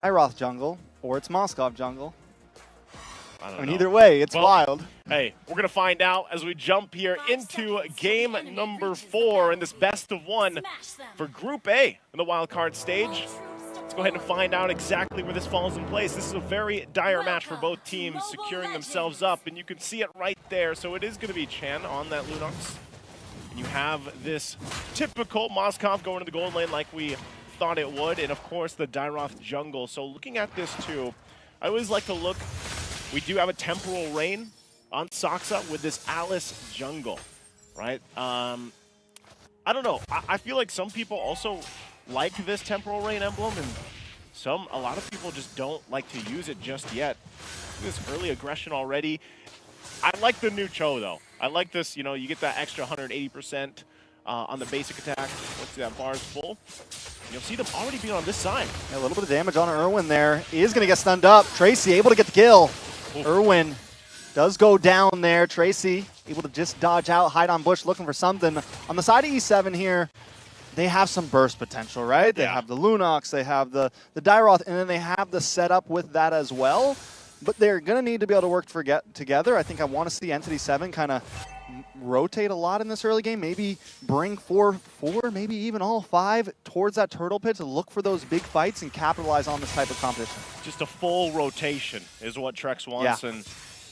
Iroth jungle, or it's Moskov jungle. I mean, know. either way, it's wild. Hey, we're going to find out as we jump here into game number 4 in this best of 1 for Group A in the wildcard stage. Let's go ahead and find out exactly where this falls in place. This is a very dire match for both teams, securing themselves up, and you can see it right there. So it is going to be Chen on that Lunox. And you have this typical Moskov going to the gold lane like we thought it would, and of course the Dairoth jungle. So looking at this too, I always like to look. We do have a temporal rain on Saksa with this Alice jungle, right? I don't know. I feel like some people also like this temporal rain emblem, and a lot of people just don't like to use it just yet. This early aggression already. I like the new Cho though. I like this. You know, you get that extra 180% on the basic attack once that bar is full. You'll see them already being on this side. Yeah, a little bit of damage on Irwin there. He is going to get stunned up. Tracy able to get the kill. Oof. Irwin does go down there. Tracy able to just dodge out, hide on bush, looking for something. On the side of E7 here, they have some burst potential, right? They have the Lunox, they have the Dairoth, and then they have the setup with that as well. But they're going to need to be able to work together. I think I want to see Entity7 kind of rotate a lot in this early game, maybe bring four, maybe even all 5 towards that turtle pit to look for those big fights and capitalize on this type of competition. Just a full rotation is what Trex wants. Yeah. And,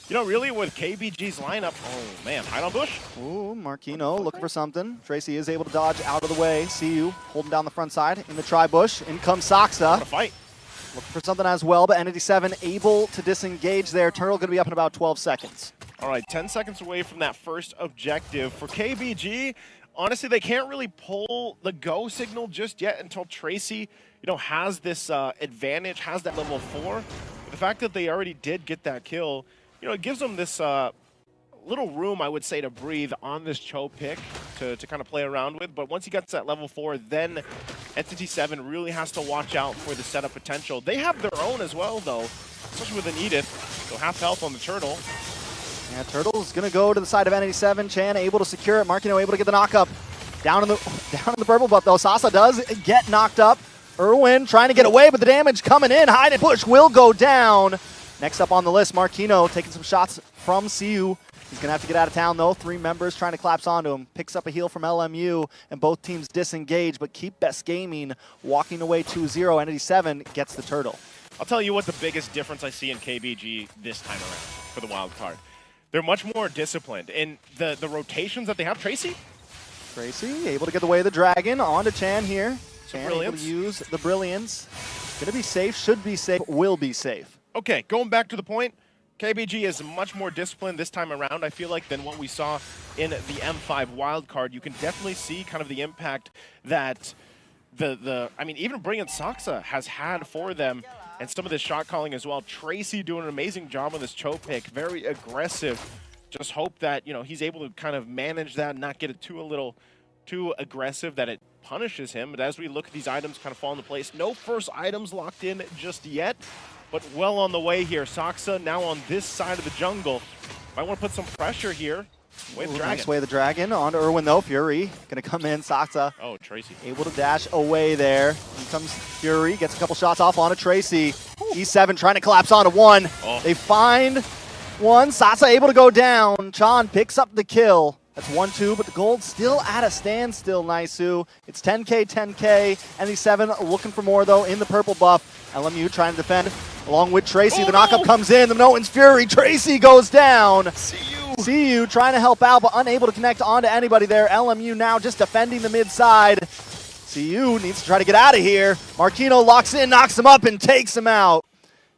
you know, really with KBG's lineup, oh man, hide on bush. Ooh, Marquino looking for something. Tracy is able to dodge out of the way. See you holding down the front side in the tri-bush. In comes Saksa. What a fight. Looking for something as well, but Entity7 able to disengage there. Turtle going to be up in about 12 seconds. All right, 10 seconds away from that first objective. For KBG, honestly, they can't really pull the go signal just yet until Tracy, you know, has this advantage, has that level 4. But the fact that they already did get that kill, you know, it gives them this little room, I would say, to breathe on this Cho pick to kind of play around with. But once he gets that level 4, then Entity7 really has to watch out for the setup potential. They have their own as well, though, especially with an Edith. So half health on the Turtle. Yeah, Turtle's going to go to the side of Entity7. Chan able to secure it. Marquino able to get the knock up. Down in the purple buff, though. Sasa does get knocked up. Irwin trying to get away, but the damage coming in. Hide and push will go down. Next up on the list, Marquino taking some shots from CU. He's going to have to get out of town, though. 3 members trying to collapse onto him. Picks up a heal from LMU, and both teams disengage, but keep Best Gaming walking away 2-0. Entity7 gets the Turtle. I'll tell you what the biggest difference I see in KBG this time around for the wild card. They're much more disciplined. In the rotations that they have, Tracy able to get away the dragon onto Chan here. Chan able Brilliance. to use the Brilliance. Going to be safe, should be safe, will be safe. Okay, going back to the point, KBG is much more disciplined this time around, I feel like, than what we saw in the M5 wildcard. You can definitely see kind of the impact that I mean, even bringing Saksa has had for them, and some of the shot calling as well. Tracy doing an amazing job on this Cho pick, very aggressive. Just hope that, you know, he's able to kind of manage that and not get it too aggressive that it punishes him. But as we look at these items kind of fall into place, no first items locked in just yet, but well on the way here. Saksa now on this side of the jungle. Might want to put some pressure here. Way the dragon. Nice way the dragon onto Irwin, though. Fury going to come in. Saksa Oh, Tracy. able to dash away there. Here comes Fury, gets a couple shots off onto Tracy. E7 trying to collapse onto 1. Oh. They find 1. Saksa able to go down. Chan picks up the kill. That's 1-2, but the gold still at a standstill, Naisu. It's 10K, 10K. Entity7 looking for more, though, in the purple buff. LMU trying to defend along with Tracy. The knockup comes in. The Noten's Fury. Tracy goes down. CU trying to help out, but unable to connect onto anybody there. LMU now just defending the mid side. CU needs to try to get out of here. Marquino locks in, knocks him up, and takes him out.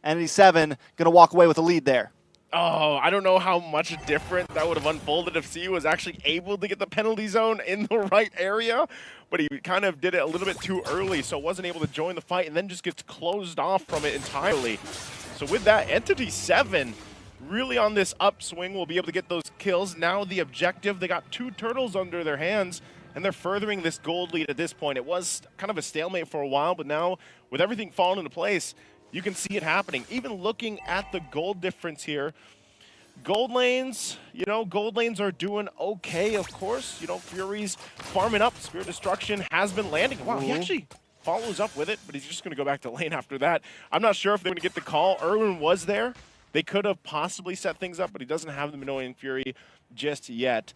Entity7 going to walk away with a lead there. Oh, I don't know how much different that would have unfolded if CU was actually able to get the penalty zone in the right area, but he kind of did it a little bit too early, so wasn't able to join the fight and then just gets closed off from it entirely. So with that, Entity7 really on this upswing will be able to get those kills. Now the objective, they got 2 turtles under their hands, and they're furthering this gold lead at this point. It was kind of a stalemate for a while, but now with everything falling into place, you can see it happening. Even looking at the gold difference here, gold lanes, you know, gold lanes are doing okay, of course. You know, Fury's farming up. Spirit Destruction has been landing. Wow, he actually follows up with it, but he's just going to go back to lane after that. I'm not sure if they're going to get the call. Erwin was there. They could have possibly set things up, but he doesn't have the Minoan Fury just yet.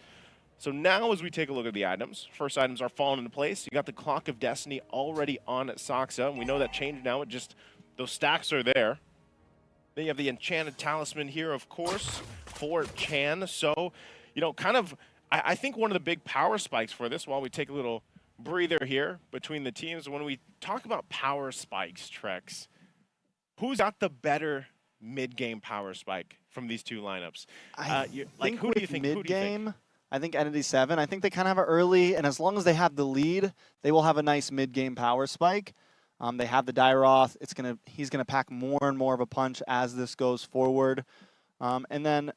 So now as we take a look at the items, first items are falling into place. You got the Clock of Destiny already on Saksa, and we know that changed now. It just, those stacks are there. Then you have the Enchanted Talisman here, of course, for Chan. So, you know, kind of, I think one of the big power spikes for this, while we take a little breather here between the teams, when we talk about power spikes, Trex, who's got the better mid-game power spike from these two lineups? Like, who do you think? Mid-game, I think ENTITY7. I think they kind of have it early, and as long as they have the lead, they will have a nice mid-game power spike. They have the Dairoth. He's gonna pack more and more of a punch as this goes forward. And then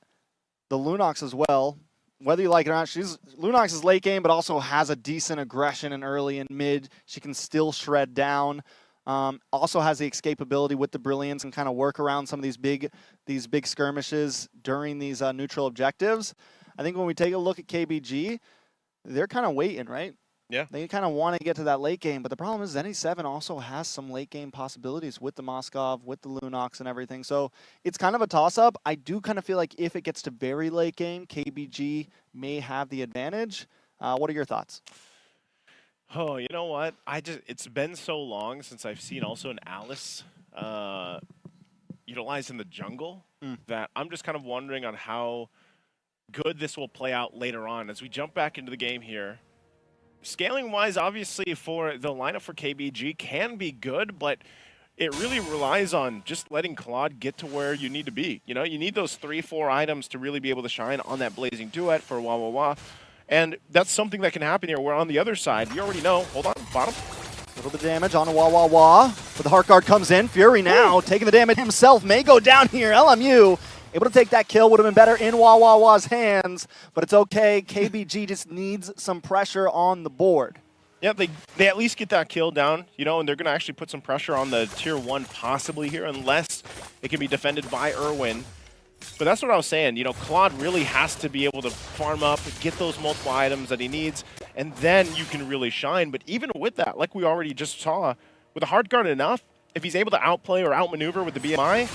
the Lunox as well. Whether you like it or not, Lunox is late game, but also has a decent aggression in early and mid. She can still shred down. Also has the escapability with the Brilliance and kind of work around some of these big skirmishes during these neutral objectives. I think when we take a look at KBG, they're kind of waiting, right? Yeah. They kind of want to get to that late game, but the problem is ENTITY7 also has some late game possibilities with the Moskov, with the Lunox and everything. So it's kind of a toss-up. I do kind of feel like if it gets to very late game, KBG may have the advantage. What are your thoughts? Oh, you know what? It's been so long since I've seen also an Alice utilized in the jungle that I'm just kind of wondering on how good this will play out later on as we jump back into the game here. Scaling-wise, obviously, for the lineup for KBG can be good, but it really relies on just letting Claude get to where you need to be. You know, you need those 3-4 items to really be able to shine on that Blazing Duet for Wah Wah Wah. And that's something that can happen here. We're on the other side. You already know. Hold on, bottom. A little bit of damage on a Wah Wah Wah. But the Heart Guard comes in. Fury now taking the damage himself. May go down here. LMU able to take that kill. Would have been better in Wah Wah Wah's hands. But it's okay. KBG just needs some pressure on the board. Yeah, they at least get that kill down, you know, and they're going to actually put some pressure on the tier 1 possibly here, unless it can be defended by Erwin. But that's what I was saying. You know, Claude really has to be able to farm up, get those multiple items that he needs, and then you can really shine. But even with that, like we already just saw, with a Heart Guard enough, if he's able to outplay or outmaneuver with the BMI,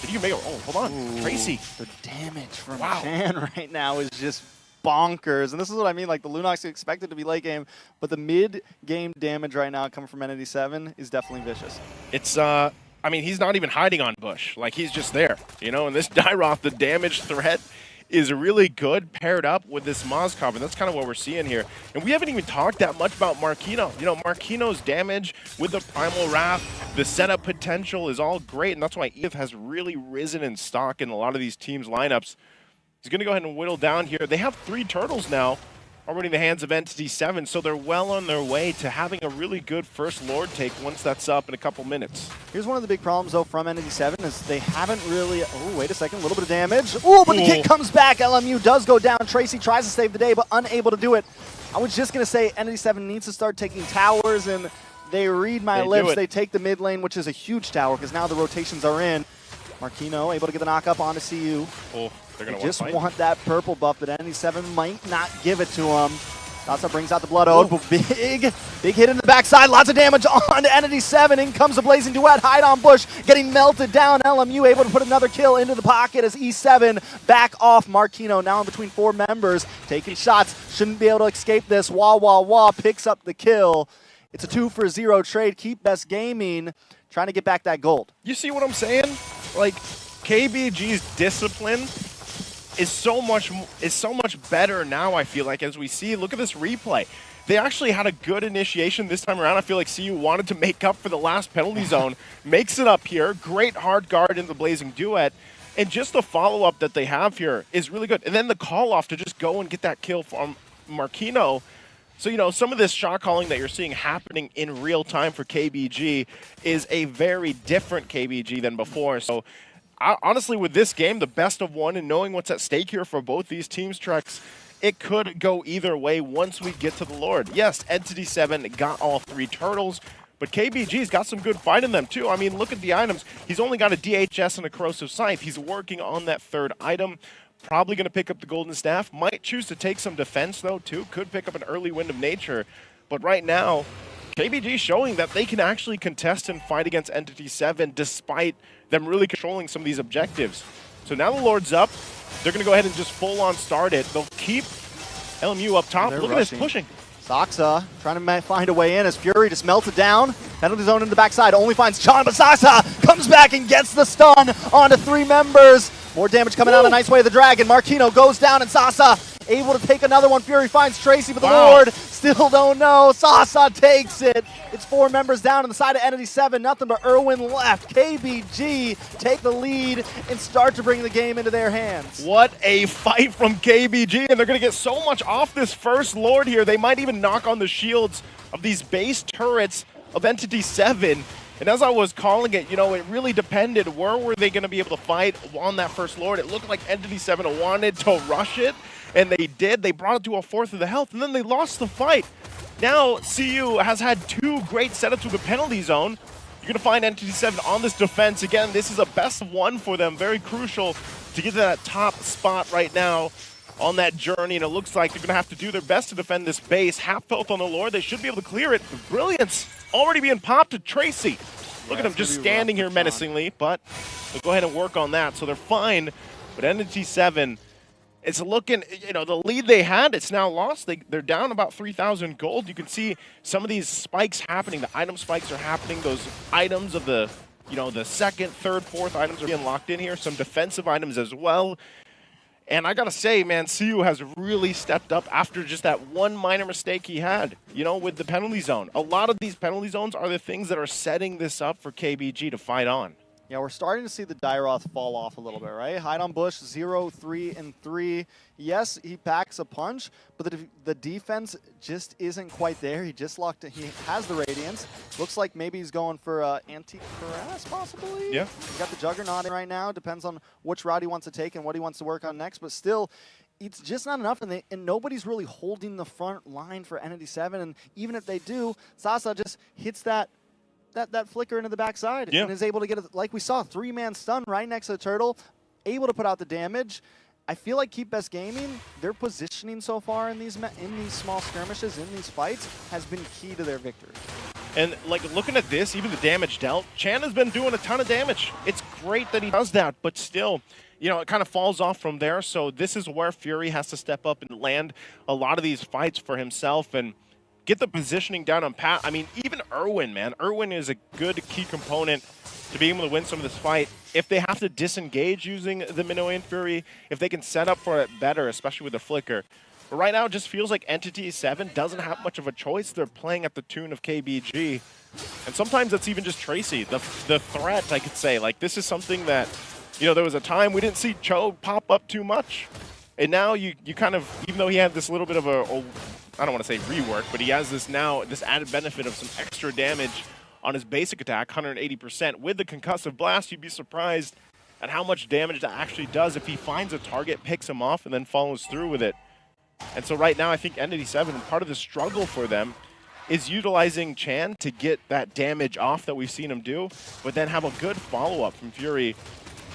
then you can make it. Oh, hold on. Ooh, Tracy. The damage from Chan right now is just bonkers. And this is what I mean. Like, the Lunox is expected to be late game, but the mid-game damage right now coming from ENTITY7 is definitely vicious. It's, I mean, he's not even hiding on Bush. Like, he's just there. You know, and this Dairoth, the damage threat is really good paired up with this Moskov, and that's kind of what we're seeing here. And we haven't even talked that much about Marquino. You know, Marquino's damage with the Primal Wrath, the setup potential is all great, and that's why Edith has really risen in stock in a lot of these teams' lineups. He's going to go ahead and whittle down here. They have 3 turtles now already in the hands of ENTITY7, so they're well on their way to having a really good first Lord take once that's up in a couple minutes. Here's one of the big problems, though, from ENTITY7 is they haven't really... Oh, wait a second. A little bit of damage. Oh, but the kick comes back. LMU does go down. Tracy tries to save the day, but unable to do it. I was just going to say ENTITY7 needs to start taking towers, and they read my lips. They take the mid lane, which is a huge tower, because now the rotations are in. Marquino able to get the knock up onto CU. Oh, they're going to just want that purple buff, but ENTITY7 might not give it to him. Dasa brings out the Blood Ode, but big hit in the backside. Lots of damage on to ENTITY7. In comes the Blazing Duet. Hide on Bush, getting melted down. LMU able to put another kill into the pocket as E7 back off Marquino. Now in between 4 members, taking shots. Shouldn't be able to escape this. Wah Wah Wah picks up the kill. It's a 2-for-0 trade. Keep Best Gaming trying to get back that gold. You see what I'm saying? Like, KBG's discipline is so much better now, I feel like, as we see. Look at this replay. They actually had a good initiation this time around. I feel like CU wanted to make up for the last penalty zone. Makes it up here. Great hard guard in the Blazing Duet. And just the follow-up that they have here is really good. And then the call-off to just go and get that kill from Marquino. So, you know, some of this shot calling that you're seeing happening in real time for KBG is a very different KBG than before. So, honestly, with this game, the best of 1 and knowing what's at stake here for both these teams, Trex, it could go either way once we get to the Lord. Yes, ENTITY7 got all 3 turtles, but KBG's got some good fight in them too. I mean, look at the items. He's only got a DHS and a Corrosive Scythe. He's working on that 3rd item. Probably going to pick up the Golden Staff. Might choose to take some defense, though, too. Could pick up an early Wind of Nature. But right now, KBG showing that they can actually contest and fight against Entity7 despite them really controlling some of these objectives. So now the Lord's up. They're going to go ahead and just full-on start it. They'll keep LMU up top. Look at this pushing. Saksa trying to find a way in as Fury just melted down. Penalty zone in the backside. Only finds Chan, but Saksa comes back and gets the stun onto 3 members. More damage coming out. A nice way of the Dragon. Marquino goes down and Saksa able to take another one. Fury finds Tracy, but the Lord still don't know. Saksa takes it. It's 4 members down on the side of Entity7. Nothing but Irwin left. KBG take the lead and start to bring the game into their hands. What a fight from KBG, and they're going to get so much off this first Lord here. They might even knock on the shields of these base turrets of Entity7. And as I was calling it, you know, it really depended. Where were they going to be able to fight on that first Lord? It looked like Entity7 wanted to rush it, and they did. They brought it to a 1/4 of the health, and then they lost the fight. Now, CU has had 2 great setups with the penalty zone. You're going to find Entity7 on this defense. Again, this is a best of 1 for them. Very crucial to get to that top spot right now on that journey, and it looks like they're going to have to do their best to defend this base. Half health on the Lord. They should be able to clear it. Brilliance already being popped to Tracy. Look at him just standing here menacingly, but they'll go ahead and work on that. So they're fine, but Entity7, it's looking, you know, the lead they had, it's now lost. They're down about 3,000 gold. You can see some of these spikes happening. The item spikes are happening. Those items of the, you know, the 2nd, 3rd, 4th items are being locked in here. Some defensive items as well. And I gotta say, man, CU has really stepped up after just that one minor mistake he had, you know, with the penalty zone. A lot of these penalty zones are the things that are setting this up for KBG to fight on. Yeah, we're starting to see the Dairoth fall off a little bit, right? Hide on Bush, 0, 3, and 3. Yes, he packs a punch, but the defense just isn't quite there. He just locked it. He has the Radiance. Looks like maybe he's going for anti-Cuirass, possibly? Yeah. He's got the Juggernaut in right now. Depends on which route he wants to take and what he wants to work on next, but still, it's just not enough, and nobody's really holding the front line for Entity7, and even if they do, Sasa just hits that flicker into the backside and is able to get it, like we saw, 3-man stun right next to the turtle, able to put out the damage. I feel like Keep Best Gaming, their positioning so far in these small skirmishes, in these fights, has been key to their victory. And like looking at this, even the damage dealt, Chan has been doing a ton of damage. It's great that he does that, but still, you know, it kind of falls off from there. So this is where Fury has to step up and land a lot of these fights for himself and get the positioning down on pat. I mean, even Irwin, man. Irwin is a good key component to be able to win some of this fight. If they have to disengage using the Minoan Fury, if they can set up for it better, especially with the flicker. But right now, it just feels like Entity7 doesn't have much of a choice. They're playing at the tune of KBG. And sometimes that's even just Tracy, the threat, I could say. Like, this is something that, you know, there was a time we didn't see Cho pop up too much. And now you kind of, even though he had this little bit of a I don't want to say rework, but he has this added benefit of some extra damage on his basic attack, 180%. With the concussive blast, you'd be surprised at how much damage that actually does if he finds a target, picks him off, and then follows through with it. And so right now, I think Entity7, part of the struggle for them is utilizing Chan to get that damage off that we've seen him do, but then have a good follow-up from Fury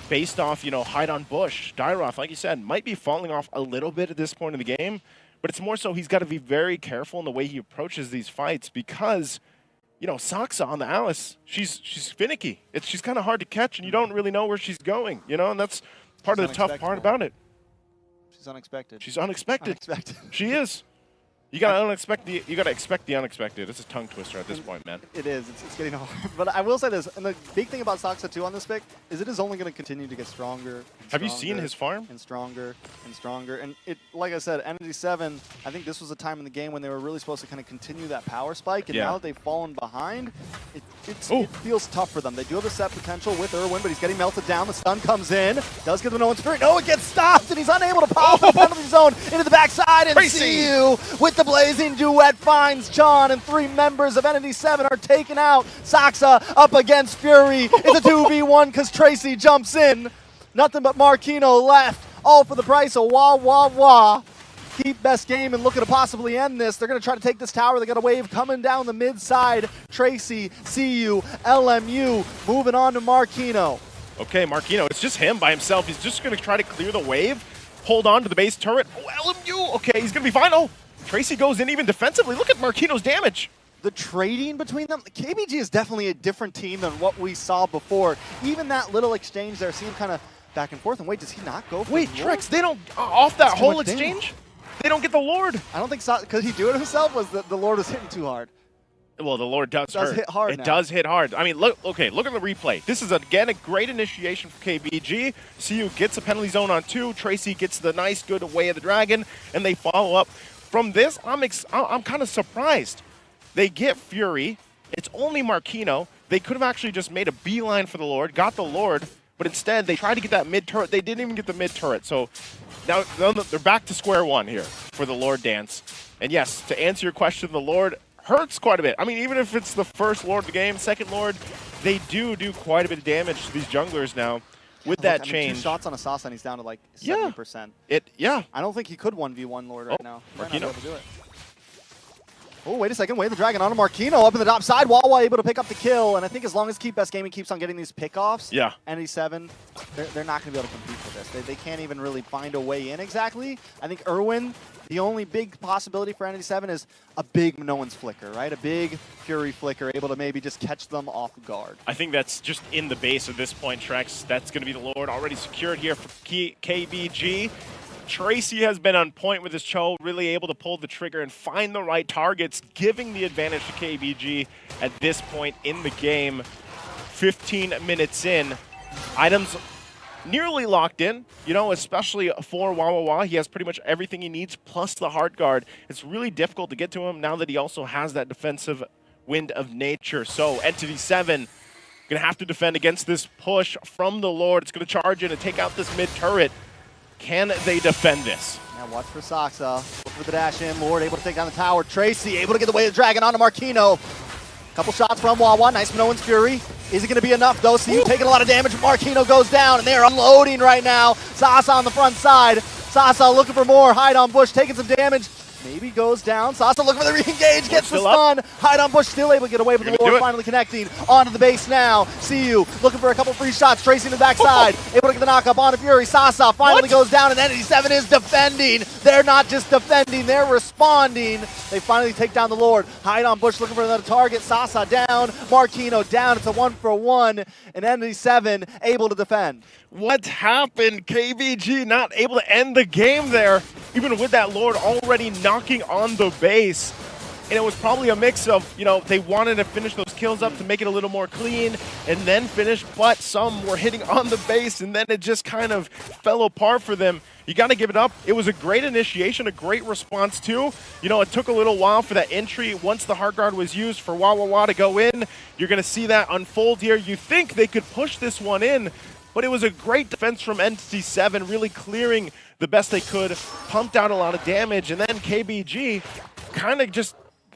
based off, you know, Hide on Bush. Dairoth, like you said, might be falling off a little bit at this point in the game, but it's more so he's got to be very careful in the way he approaches these fights because, you know, Saksa on the Alice, she's finicky. She's kind of hard to catch, and you don't really know where she's going, you know, and that's part of the tough part about it. She's unexpected. She's unexpected. She is. You gotta expect the unexpected. It's a tongue twister at this point, man. It is. It's getting hard. But I will say this, and the big thing about Saksa 2 on this pick is it is only going to continue to get stronger. Have you seen his farm? And stronger and stronger. And it, like I said, Entity7, I think this was a time in the game when they were really supposed to kind of continue that power spike. And now that they've fallen behind, it feels tough for them. They do have the set potential with Irwin, but he's getting melted down. The stun comes in. Does give them no spirit. No, it gets stopped, and he's unable to pop the penalty zone into the backside. And CU with the blazing duet finds Chan, and 3 members of Entity7 are taken out. Saksa up against Fury. It's a 2v1 because Tracy jumps in. Nothing but Marquino left. All for the price of wah, wah, wah. Keep Best Game and looking to possibly end this. They're going to try to take this tower. They got a wave coming down the mid side. Tracy, CU, LMU moving on to Marquino. Okay, Marquino, it's just him by himself. He's just going to try to clear the wave, hold on to the base turret. Oh, LMU, okay, he's going to be fine. Oh, Tracy goes in even defensively. Look at Marquino's damage. the trading between them, KBG is definitely a different team than what we saw before. Even that little exchange there seemed kind of back and forth. And wait, does he not go for Wait, the Lord? Trex, they don't, off that That's too whole much exchange, damage. they don't get the Lord. I don't think so. Could he do it himself? Was the Lord was hitting too hard? Well, the Lord does hurt. hit hard It now. does hit hard. I mean, look at the replay. This is, again, a great initiation for KBG. CU gets a penalty zone on 2. Tracy gets the nice, good Way of the Dragon, and they follow up. From this, I'm kind of surprised. They get Fury. It's only Marquino. They could have actually just made a beeline for the Lord, got the Lord, but instead they tried to get that mid-turret. They didn't even get the mid-turret. So now they're back to square one here for the Lord dance. And yes, to answer your question, the Lord hurts quite a bit. I mean, even if it's the first Lord of the game, second Lord, they do quite a bit of damage to these junglers now with that change. I mean, 2 shots on Assassin, he's down to like 70%. Yeah. I don't think he could 1v1 Lord right now. He might not be Marquino. able to do it. Oh, wait a second. Way of the Dragon onto Marquino up in the top side. Wawa able to pick up the kill. And I think as long as Keep Best Gaming keeps on getting these pickoffs, Yeah. ENTITY7, they're not going to be able to compete for this. They can't even really find a way in exactly. I think Irwin, the only big possibility for ENTITY7 is a big No One's Flicker, right? A big Fury Flicker, able to maybe just catch them off guard. I think that's just in the base at this point, Trex. That's going to be the Lord already secured here for KBG. Tracy has been on point with his Cho, really able to pull the trigger and find the right targets, giving the advantage to KBG at this point in the game. 15 minutes in. Items nearly locked in, you know, especially for Wawawa. He has pretty much everything he needs, plus the hard guard. It's really difficult to get to him now that he also has that defensive wind of nature. So ENTITY7 going to have to defend against this push from the Lord. It's going to charge in and take out this mid-turret. Can they defend this? Now watch for Saksa. Look for the dash in. Lord able to take down the tower. Tracy able to get the Way of the Dragon onto Marquino. Couple shots from Wawa. Nice No One's Fury. Is it going to be enough though? CU taking a lot of damage. Marquino goes down and they're unloading right now. Sasa on the front side. Sasa looking for more. Hide on Bush taking some damage. Maybe goes down. Sasa looking for the re-engage, gets the stun. Hide on Bush still able to get away with the Lord, finally connecting onto the base now. CU looking for a couple free shots, tracing the backside, able to get the knock up onto Fury. Sasa finally goes down, and ENTITY7 is defending. They're not just defending, they're responding. They finally take down the Lord. Hide on Bush looking for another target. Sasa down, Marquino down. It's a 1-for-1, and ENTITY7 able to defend. What happened? KBG not able to end the game there, even with that Lord already knocking on the base. And it was probably a mix of, you know, they wanted to finish those kills up to make it a little more clean and then finish, but some were hitting on the base and then it just kind of fell apart for them. You got to give it up. It was a great initiation, a great response too. You know, it took a little while for that entry. Once the hard guard was used for Wawawa to go in, you're going to see that unfold here. You think they could push this one in, but it was a great defense from ENTITY7, really clearing the best they could, pumped out a lot of damage, and then KBG kind of just,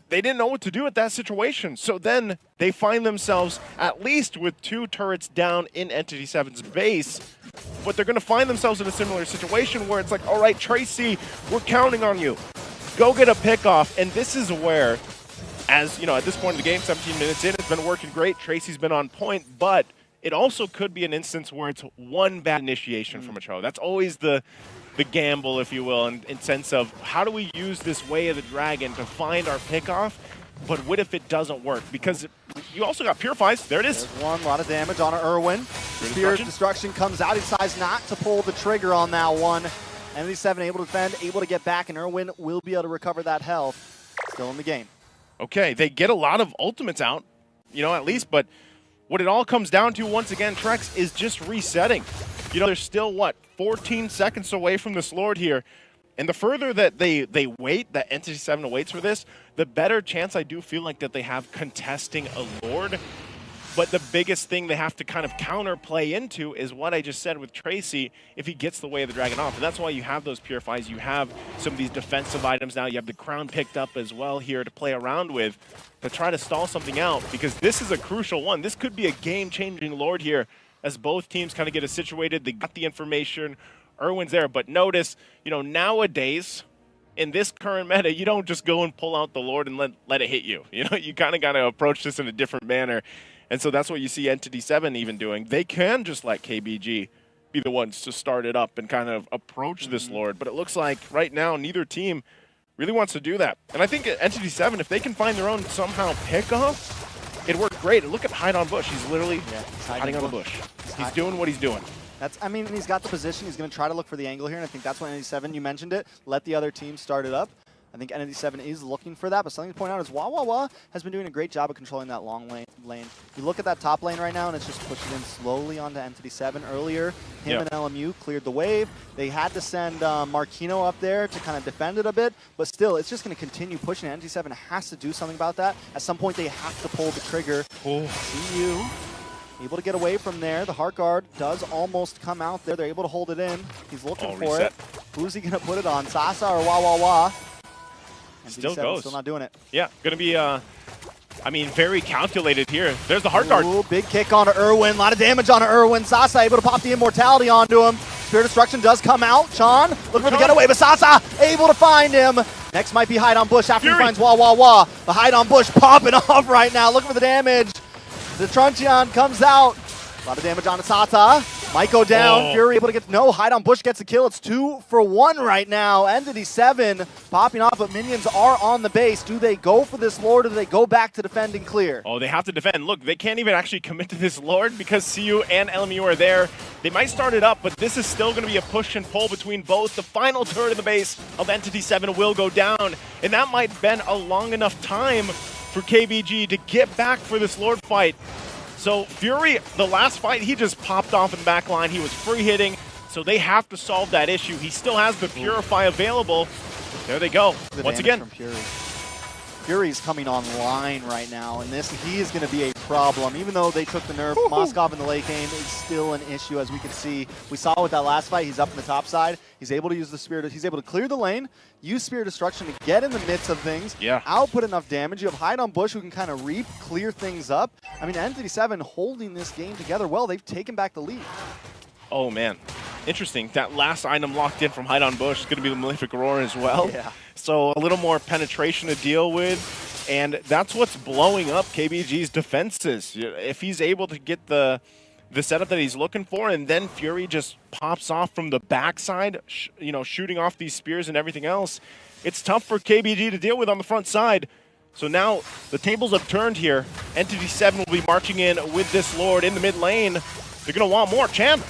they didn't know what to do at that situation. So then they find themselves at least with 2 turrets down in ENTITY7's base, but they're going to find themselves in a similar situation where it's like, all right, Tracy, we're counting on you. Go get a pickoff, and this is where, as you know, at this point in the game, 17 minutes in, it's been working great. Tracy's been on point, but it also could be an instance where it's one bad initiation from a Cho. That's always the gamble, if you will, in sense of how do we use this Way of the Dragon to find our pickoff, but what if it doesn't work? Because you also got Purifies. There it is. There's one, a lot of damage on Irwin. Spear's Destruction comes out. He decides not to pull the trigger on that one. ENTITY7 able to defend, able to get back, and Irwin will be able to recover that health. Still in the game. Okay, they get a lot of ultimates out, you know, at least, but what it all comes down to, once again, Trex, is just resetting. You know, they're still, what, 14 seconds away from this Lord here. And the further that they wait, that ENTITY7 waits for this, the better chance I do feel like that they have contesting a Lord. But the biggest thing they have to kind of counterplay into is what I just said with Tracy, if he gets the Way of the Dragon off. And that's why you have those Purifies. You have some of these defensive items now. You have the Crown picked up as well here to play around with to try to stall something out, because this is a crucial one. This could be a game-changing Lord here as both teams kind of get it situated. They got the information. Irwin's there. But notice, you know, nowadays, in this current meta, you don't just go and pull out the Lord and let it hit you. You know, you kind of got to approach this in a different manner. And so that's what you see ENTITY7 even doing. They can just let KBG be the ones to start it up and kind of approach this Lord. But it looks like right now neither team really wants to do that. And I think Entity7, if they can find their own somehow pickoff, it worked great. And look at hide on bush. He's literally hiding on the bush. He's doing what he's doing. I mean, he's got the position. He's going to try to look for the angle here, and I think that's what Entity7, you mentioned it, let the other team start it up. I think Entity7 is looking for that, but something to point out is Wah has been doing a great job of controlling that long lane. You look at that top lane right now, and it's just pushing in slowly onto Entity7. Earlier, him and LMU cleared the wave. They had to send Marquino up there to kind of defend it a bit, but still, it's just going to continue pushing. Entity7 has to do something about that. At some point, they have to pull the trigger. CU able to get away from there. The Heart Guard does almost come out there. They're able to hold it in. He's looking for it. Who's he going to put it on? Sasa or Wah? Still goes. Still not doing it. Yeah, going to be, I mean, very calculated here. There's the Heart Guard. Ooh, big kick onto Irwin. A lot of damage onto Irwin. Sasa able to pop the Immortality onto him. Spirit Destruction does come out. Sean looking for the getaway, but Sasa able to find him. Next might be hide on bush after he finds Wah. The hide on bush popping off right now. Looking for the damage. The Truncheon comes out. A lot of damage on Sata. Might go down. Fury able to get hide on bush gets a kill. It's 2 for 1 right now. Entity7 popping off, but minions are on the base. Do they go for this Lord or do they go back to defend and clear? Oh, they have to defend. Look, they can't even actually commit to this Lord because CU and LMU are there. They might start it up, but this is still going to be a push and pull between both. The final turret in the base of Entity7 will go down, and that might have been a long enough time for KBG to get back for this Lord fight. So Fury, the last fight, he just popped off in the back line. He was free hitting, so they have to solve that issue. He still has the Purify available. There they go. Once again. Fury's coming online right now, and he is going to be a problem. Even though they took the nerf, Moskov in the late game is still an issue, as we can see. We saw with that last fight, he's up in the top side. He's able to use the Spirit. He's able to clear the lane, use Spirit Destruction to get in the midst of things, output enough damage. You have hide on bush who can kind of reap, clear things up. I mean, Entity7 holding this game together well. They've taken back the lead. Oh, man. Interesting. That last item locked in from hide on bush is going to be the Malefic Roar as well. Yeah. So a little more penetration to deal with. And that's what's blowing up KBG's defenses. If he's able to get the setup that he's looking for, and then Fury just pops off from the backside, shooting off these spears and everything else, it's tough for KBG to deal with on the front side. So now the tables have turned here. Entity7 will be marching in with this Lord in the mid lane. They're going to want more. Chan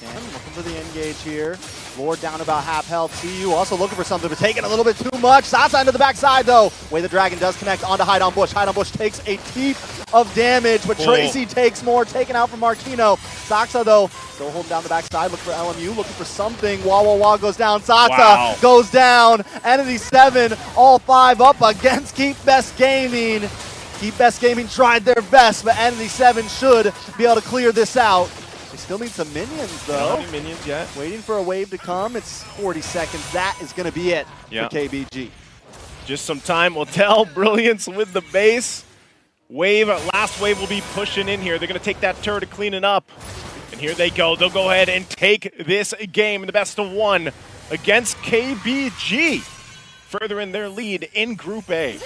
looking for the engage here. Lord down about half health. CU also looking for something, but taking a little bit too much. Sasa into the backside, though. Way the Dragon does connect onto hide on bush. Hide on bush takes a heap of damage, but Tracy takes more, taken out from Marquino. Saxa, though, still holding down the backside. Looking for LMU, looking for something. Wah goes down. Sasa goes down. Entity7, all 5 up against Keep Best Gaming. Keep Best Gaming tried their best, but Entity7 should be able to clear this out. They still need some minions, though. Not any minions yet. Waiting for a wave to come. It's 40 seconds. That is going to be it for KBG. Just some time will tell. Brilliance with the base. Last wave will be pushing in here. They're going to take that turret to clean it up. And here they go. They'll go ahead and take this game in the best of 1 against KBG. Further in their lead in Group A.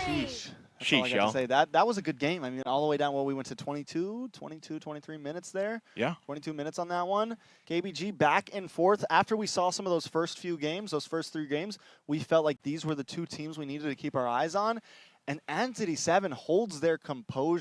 Sheesh. That's all I got to say. That was a good game. I mean, all the way down, we went to 23 minutes there. Yeah. 22 minutes on that one. KBG back and forth. After we saw some of those first few games, those first 3 games, we felt like these were the 2 teams we needed to keep our eyes on. And Entity7 holds their composure.